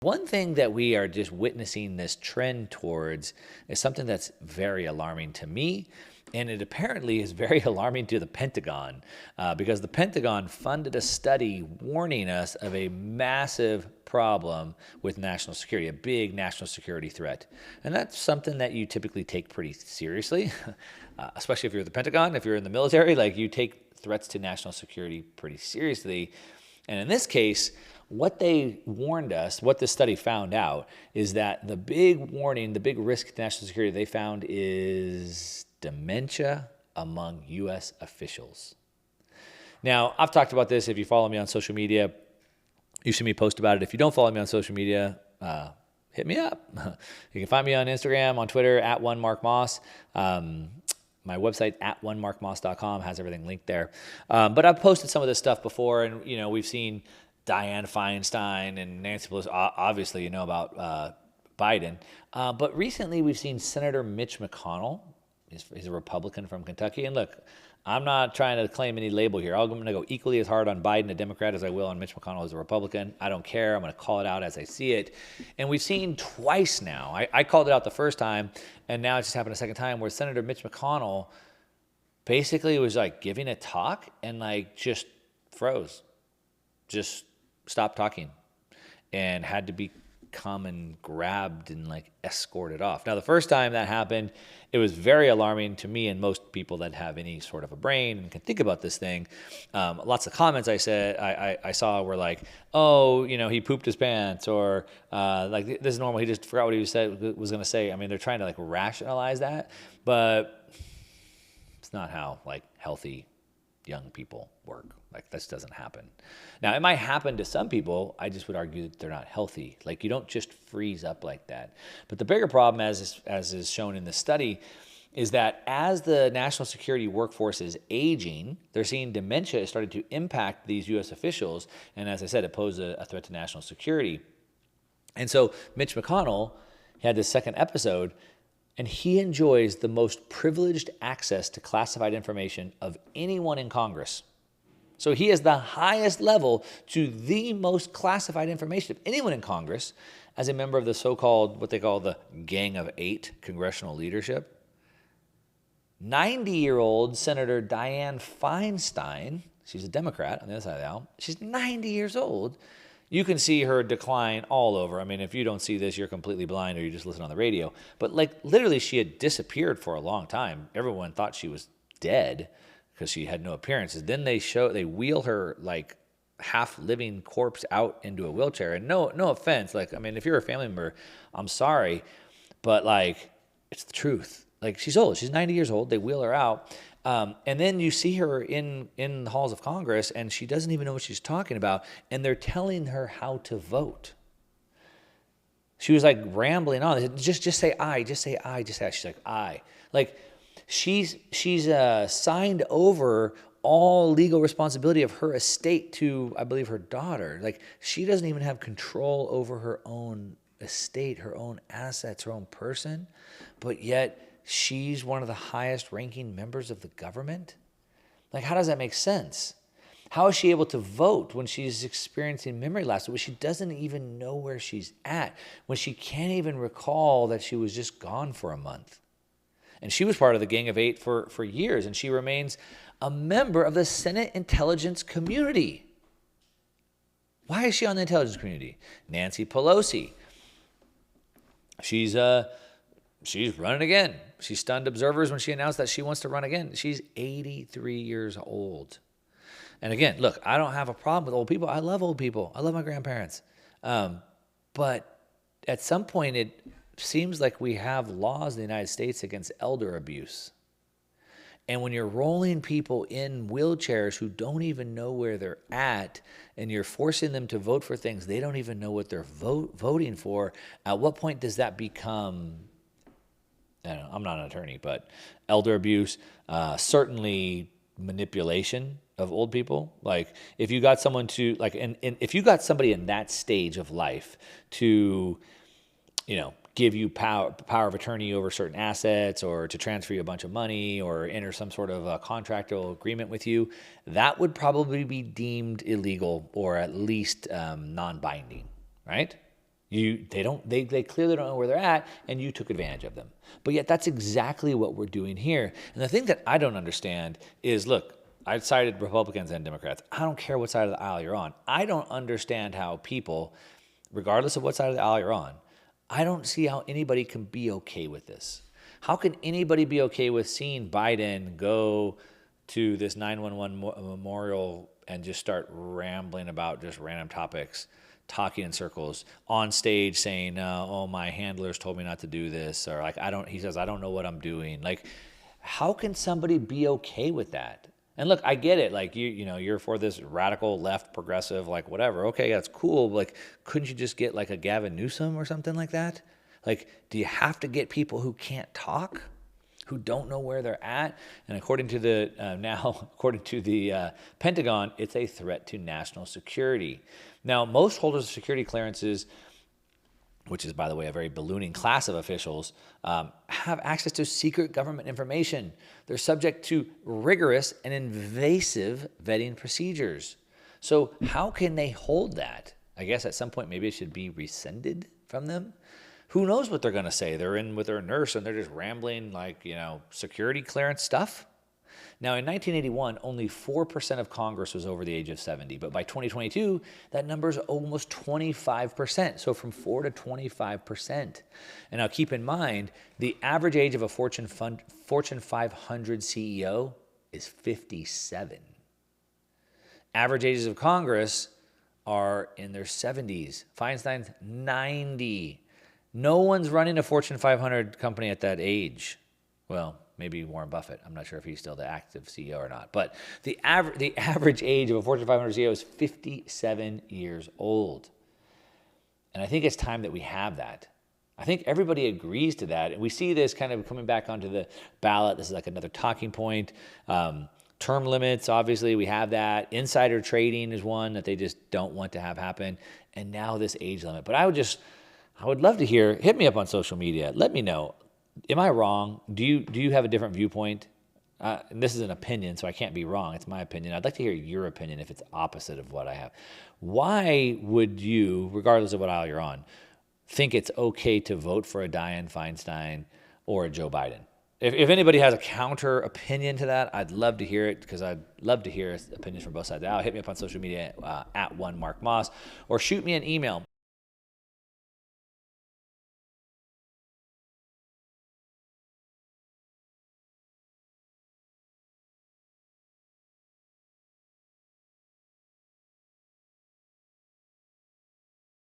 One thing that we are just witnessing this trend towards is something that's very alarming to me, and it apparently is very alarming to the Pentagon, because the Pentagon funded a study warning us of a massive problem with national security, a big national security threat. And that's something that you typically take pretty seriously, especially if you're the Pentagon, if you're in the military, like you take threats to national security pretty seriously. And in this case, what they warned us, what this study found out, is that the big warning, the big risk to national security they found is dementia among U.S. officials. Now, I've talked about this. If you follow me on social media, you've seen me post about it. If you don't follow me on social media, hit me up. You can find me on Instagram, on Twitter, at @1markmoss. My website, @onemarkmoss.com, has everything linked there. But I've posted some of this stuff before, and we've seen Dianne Feinstein and Nancy Pelosi. Obviously, you know about Biden. But recently, we've seen Senator Mitch McConnell. He's a Republican from Kentucky. And look, I'm not trying to claim any label here. I'm going to go equally as hard on Biden, a Democrat, as I will on Mitch McConnell as a Republican. I don't care. I'm going to call it out as I see it. And we've seen twice now. I called it out the first time, and now it just happened a second time, where Senator Mitch McConnell basically was like giving a talk and like just froze. Just stopped talking and had to be come and grabbed and like escorted off. Now, the first time that happened, it was very alarming to me and most people that have any sort of a brain and can think about this thing. Lots of comments I saw were like, oh, he pooped his pants, or like, this is normal. He just forgot what he was going to say. I mean, they're trying to like rationalize that, but it's not how like healthy young people work. Like, this doesn't happen. Now, it might happen to some people. I just would argue that they're not healthy. Like, you don't just freeze up like that. But the bigger problem, as is shown in the study, is that as the national security workforce is aging, they're seeing dementia is starting to impact these U.S. officials. And as I said, it poses a threat to national security. And so Mitch McConnell had this second episode, and he enjoys the most privileged access to classified information of anyone in Congress. So he has the highest level to the most classified information of anyone in Congress as a member of the so-called, what they call the Gang of Eight congressional leadership. 90-year-old Senator Dianne Feinstein, she's a Democrat on the other side of the aisle, she's 90 years old. You can see her decline all over. I mean, if you don't see this, you're completely blind, or you just listen on the radio. But like, literally, she had disappeared for a long time. Everyone thought she was dead because she had no appearances. Then they wheel her like half living corpse out into a wheelchair. And no offense, like, I mean, if you're a family member, I'm sorry, but like, it's the truth. Like, she's old. She's 90 years old. They wheel her out. And then you see her in the halls of Congress, and she doesn't even know what she's talking about. And they're telling her how to vote. She was like rambling on. Just say aye, just say aye, just say aye. She's like, aye. Like, she's signed over all legal responsibility of her estate to, I believe, her daughter. Like, she doesn't even have control over her own estate, her own assets, her own person, but yet she's one of the highest ranking members of the government. Like, how does that make sense? How is she able to vote when she's experiencing memory lapse, when she doesn't even know where she's at, when she can't even recall that she was just gone for a month? And she was part of the Gang of Eight for years, and she remains a member of the Senate intelligence community. Why is she on the intelligence community? Nancy Pelosi. She's running again. She stunned observers when she announced that she wants to run again. She's 83 years old. And again, look, I don't have a problem with old people. I love old people. I love my grandparents. But at some point, it seems like we have laws in the United States against elder abuse. And when you're rolling people in wheelchairs who don't even know where they're at, and you're forcing them to vote for things they don't even know what they're voting for, at what point does that become, I don't know, I'm not an attorney, but elder abuse, certainly manipulation of old people. Like, if you got someone to, like, and if you got somebody in that stage of life to, give you power of attorney over certain assets, or to transfer you a bunch of money, or enter some sort of a contractual agreement with you, that would probably be deemed illegal, or at least non-binding, right? They clearly don't know where they're at, and you took advantage of them. But yet that's exactly what we're doing here. And the thing that I don't understand is, look, I cited Republicans and Democrats. I don't care what side of the aisle you're on. I don't understand how people, regardless of what side of the aisle you're on, I don't see how anybody can be okay with this. How can anybody be okay with seeing Biden go to this 911 memorial and just start rambling about just random topics, talking in circles, on stage saying, oh, my handlers told me not to do this, or like, he says, I don't know what I'm doing. Like, how can somebody be okay with that? And look, I get it. Like, you're for this radical left progressive, like whatever. Okay, that's cool. But like, couldn't you just get like a Gavin Newsom or something like that? Like, do you have to get people who can't talk, who don't know where they're at? And according to the Pentagon, it's a threat to national security. Now, most holders of security clearances, which is, by the way, a very ballooning class of officials, have access to secret government information. They're subject to rigorous and invasive vetting procedures. So how can they hold that? I guess at some point maybe it should be rescinded from them. Who knows what they're going to say? They're in with their nurse and they're just rambling like, security clearance stuff. Now, in 1981, only 4% of Congress was over the age of 70. But by 2022, that number is almost 25%. So from 4 to 25%. And now keep in mind, the average age of a Fortune 500 CEO is 57. Average ages of Congress are in their 70s. Feinstein's 90. No one's running a Fortune 500 company at that age. Well, maybe Warren Buffett. I'm not sure if he's still the active CEO or not. But the average age of a Fortune 500 CEO is 57 years old. And I think it's time that we have that. I think everybody agrees to that. And we see this kind of coming back onto the ballot. This is like another talking point. Term limits, obviously, we have that. Insider trading is one that they just don't want to have happen. And now this age limit. But I would love to hear, hit me up on social media. Let me know. Am I wrong? Do you have a different viewpoint? And this is an opinion, so I can't be wrong. It's my opinion. I'd like to hear your opinion if it's opposite of what I have. Why would you, regardless of what aisle you're on, think it's okay to vote for a Dianne Feinstein or a Joe Biden? If anybody has a counter opinion to that, I'd love to hear it, because I'd love to hear opinions from both sides of the aisle. Hit me up on social media at @1MarkMoss, or shoot me an email,